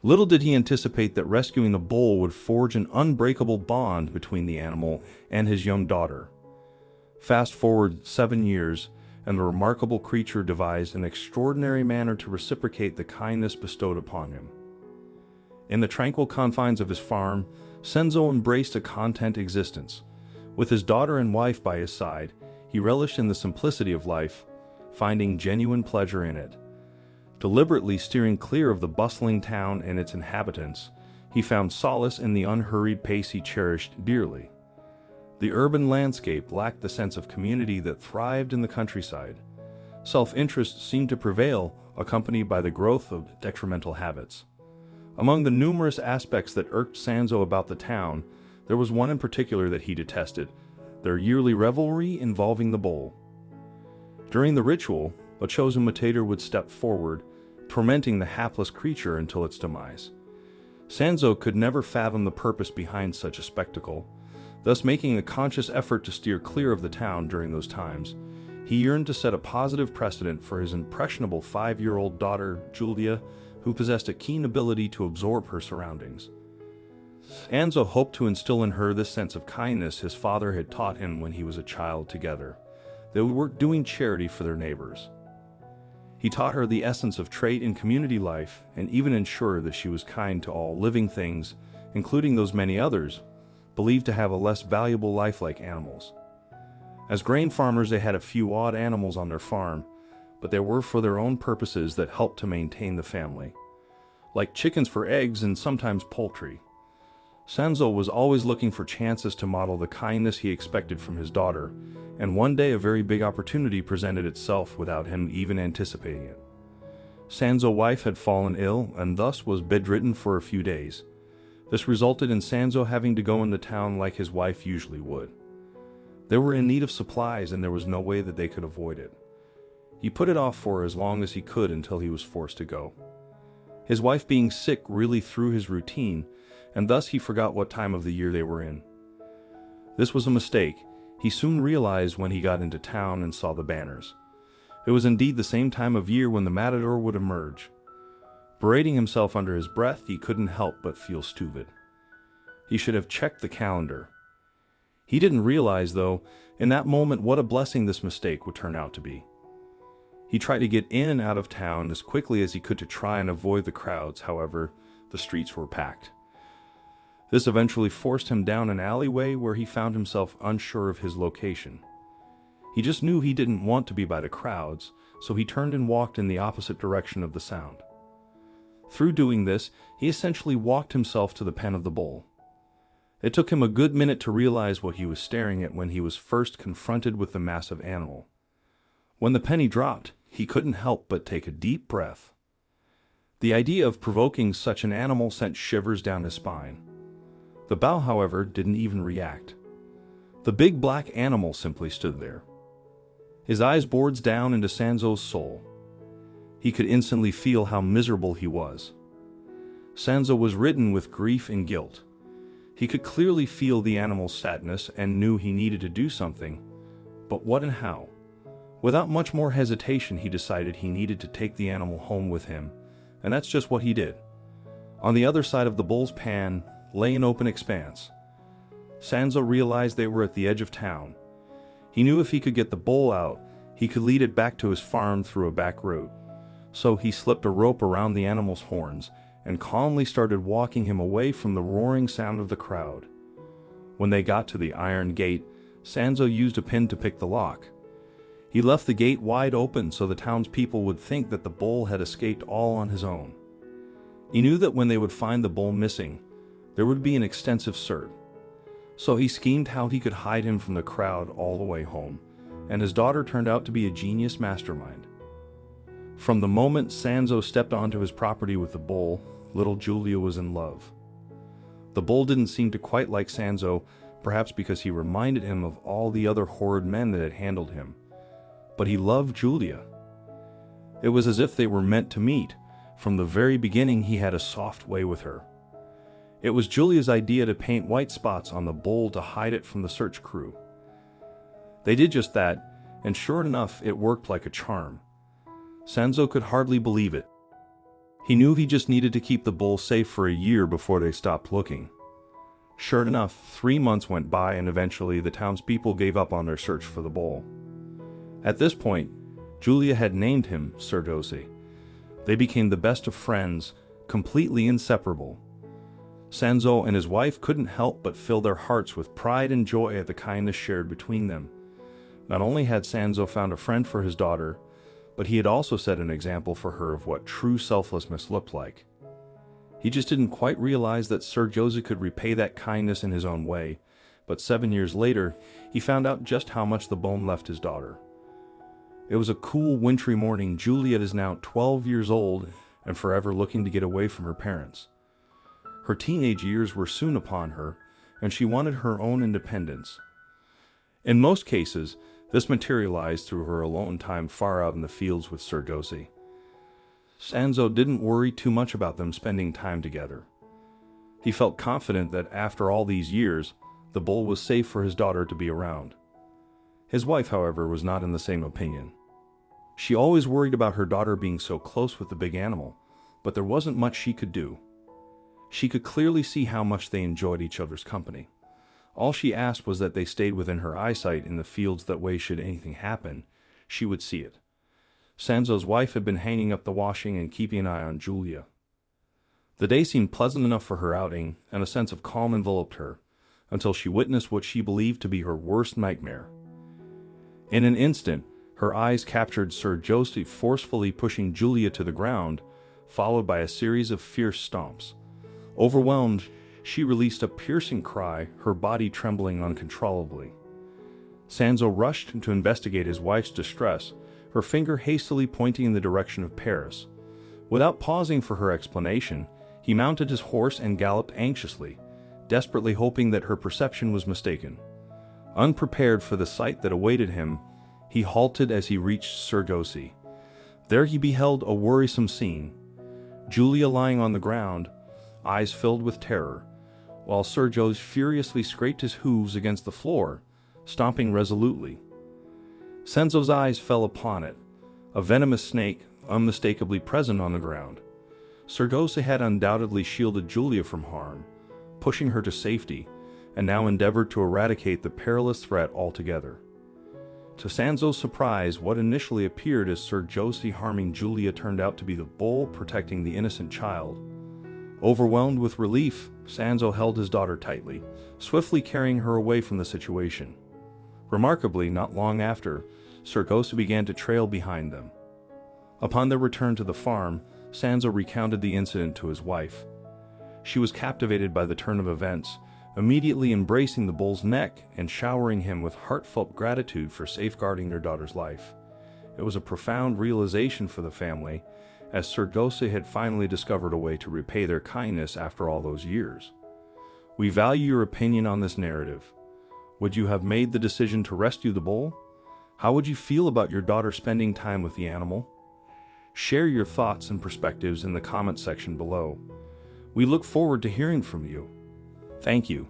Little did he anticipate that rescuing the bull would forge an unbreakable bond between the animal and his young daughter. Fast forward 7 years, and the remarkable creature devised an extraordinary manner to reciprocate the kindness bestowed upon him. In the tranquil confines of his farm, Senzo embraced a content existence. With his daughter and wife by his side, he relished in the simplicity of life, finding genuine pleasure in it. Deliberately steering clear of the bustling town and its inhabitants, he found solace in the unhurried pace he cherished dearly. The urban landscape lacked the sense of community that thrived in the countryside. Self-interest seemed to prevail, accompanied by the growth of detrimental habits. Among the numerous aspects that irked Senzo about the town, there was one in particular that he detested: their yearly revelry involving the bull. During the ritual, a chosen imitator would step forward, tormenting the hapless creature until its demise. Senzo could never fathom the purpose behind such a spectacle, thus making a conscious effort to steer clear of the town during those times. He yearned to set a positive precedent for his impressionable 5-year-old daughter, Julia, who possessed a keen ability to absorb her surroundings. Senzo hoped to instill in her this sense of kindness his father had taught him when he was a child. Together they would work doing charity for their neighbors. He taught her the essence of trade in community life and even ensured that she was kind to all living things, including those many others believed to have a less valuable life like animals. As grain farmers, they had a few odd animals on their farm, but they were for their own purposes that helped to maintain the family, like chickens for eggs and sometimes poultry. Senzo was always looking for chances to model the kindness he expected from his daughter, and one day a very big opportunity presented itself without him even anticipating it. Senzo's wife had fallen ill and thus was bedridden for a few days. This resulted in Senzo having to go in the town like his wife usually would. They were in need of supplies and there was no way that they could avoid it. He put it off for as long as he could until he was forced to go. His wife being sick really threw his routine, and thus he forgot what time of the year they were in. This was a mistake, he soon realized when he got into town and saw the banners. It was indeed the same time of year when the matador would emerge. Berating himself under his breath, he couldn't help but feel stupid. He should have checked the calendar. He didn't realize, though, in that moment what a blessing this mistake would turn out to be. He tried to get in and out of town as quickly as he could to try and avoid the crowds. However, the streets were packed. This eventually forced him down an alleyway where he found himself unsure of his location. He just knew he didn't want to be by the crowds, so he turned and walked in the opposite direction of the sound. Through doing this, he essentially walked himself to the pen of the bull. It took him a good minute to realize what he was staring at when he was first confronted with the massive animal. When the penny dropped, he couldn't help but take a deep breath. The idea of provoking such an animal sent shivers down his spine. The bow, however, didn't even react. The big black animal simply stood there. His eyes bored down into Senzo's soul. He could instantly feel how miserable he was. Senzo was ridden with grief and guilt. He could clearly feel the animal's sadness and knew he needed to do something. But what and how? Without much more hesitation, he decided he needed to take the animal home with him, and that's just what he did. On the other side of the bull's pan lay an open expanse. Senzo realized they were at the edge of town. He knew if he could get the bull out, he could lead it back to his farm through a back road. So he slipped a rope around the animal's horns and calmly started walking him away from the roaring sound of the crowd. When they got to the iron gate, Senzo used a pin to pick the lock. He left the gate wide open so the townspeople would think that the bull had escaped all on his own. He knew that when they would find the bull missing, there would be an extensive search. So he schemed how he could hide him from the crowd all the way home, and his daughter turned out to be a genius mastermind. From the moment Senzo stepped onto his property with the bull, little Julia was in love. The bull didn't seem to quite like Senzo, perhaps because he reminded him of all the other horrid men that had handled him. But he loved Julia. It was as if they were meant to meet. From the very beginning, he had a soft way with her. It was Julia's idea to paint white spots on the bull to hide it from the search crew. They did just that, and sure enough, it worked like a charm. Senzo could hardly believe it. He knew he just needed to keep the bull safe for a year before they stopped looking. Sure enough, 3 months went by and eventually the townspeople gave up on their search for the bull. At this point, Julia had named him Sir Dosi. They became the best of friends, completely inseparable. Sanzo and his wife couldn't help but fill their hearts with pride and joy at the kindness shared between them. Not only had Sanzo found a friend for his daughter, but he had also set an example for her of what true selflessness looked like. He just didn't quite realize that Sir Josie could repay that kindness in his own way, but 7 years later, he found out just how much the bone left his daughter. It was a cool, wintry morning. Juliet is now 12 years old and forever looking to get away from her parents. Her teenage years were soon upon her, and she wanted her own independence. In most cases, this materialized through her alone time far out in the fields with Sir Dosi. Sanzo didn't worry too much about them spending time together. He felt confident that after all these years, the bull was safe for his daughter to be around. His wife, however, was not in the same opinion. She always worried about her daughter being so close with the big animal, but there wasn't much she could do. She could clearly see how much they enjoyed each other's company. All she asked was that they stayed within her eyesight in the fields, that way should anything happen, she would see it. Sanzo's wife had been hanging up the washing and keeping an eye on Julia. The day seemed pleasant enough for her outing, and a sense of calm enveloped her, until she witnessed what she believed to be her worst nightmare. In an instant, her eyes captured Sir Josie forcefully pushing Julia to the ground, followed by a series of fierce stomps. Overwhelmed, she released a piercing cry, her body trembling uncontrollably. Sanzo rushed to investigate his wife's distress, her finger hastily pointing in the direction of Paris. Without pausing for her explanation, he mounted his horse and galloped anxiously, desperately hoping that her perception was mistaken. Unprepared for the sight that awaited him, he halted as he reached Sir Dosi. There he beheld a worrisome scene. Julia lying on the ground, eyes filled with terror, while Sir Josie furiously scraped his hooves against the floor, stomping resolutely. Sanzo's eyes fell upon it, a venomous snake unmistakably present on the ground. Sir Dosi had undoubtedly shielded Julia from harm, pushing her to safety, and now endeavored to eradicate the perilous threat altogether. To Sanzo's surprise, what initially appeared as Sir Josie harming Julia turned out to be the bull protecting the innocent child. Overwhelmed with relief, Sanzo held his daughter tightly, swiftly carrying her away from the situation. Remarkably, not long after, Sir Josie began to trail behind them. Upon their return to the farm, Sanzo recounted the incident to his wife. She was captivated by the turn of events, immediately embracing the bull's neck and showering him with heartfelt gratitude for safeguarding their daughter's life. It was a profound realization for the family, as Sir Josie had finally discovered a way to repay their kindness after all those years. We value your opinion on this narrative. Would you have made the decision to rescue the bull? How would you feel about your daughter spending time with the animal? Share your thoughts and perspectives in the comment section below. We look forward to hearing from you. Thank you.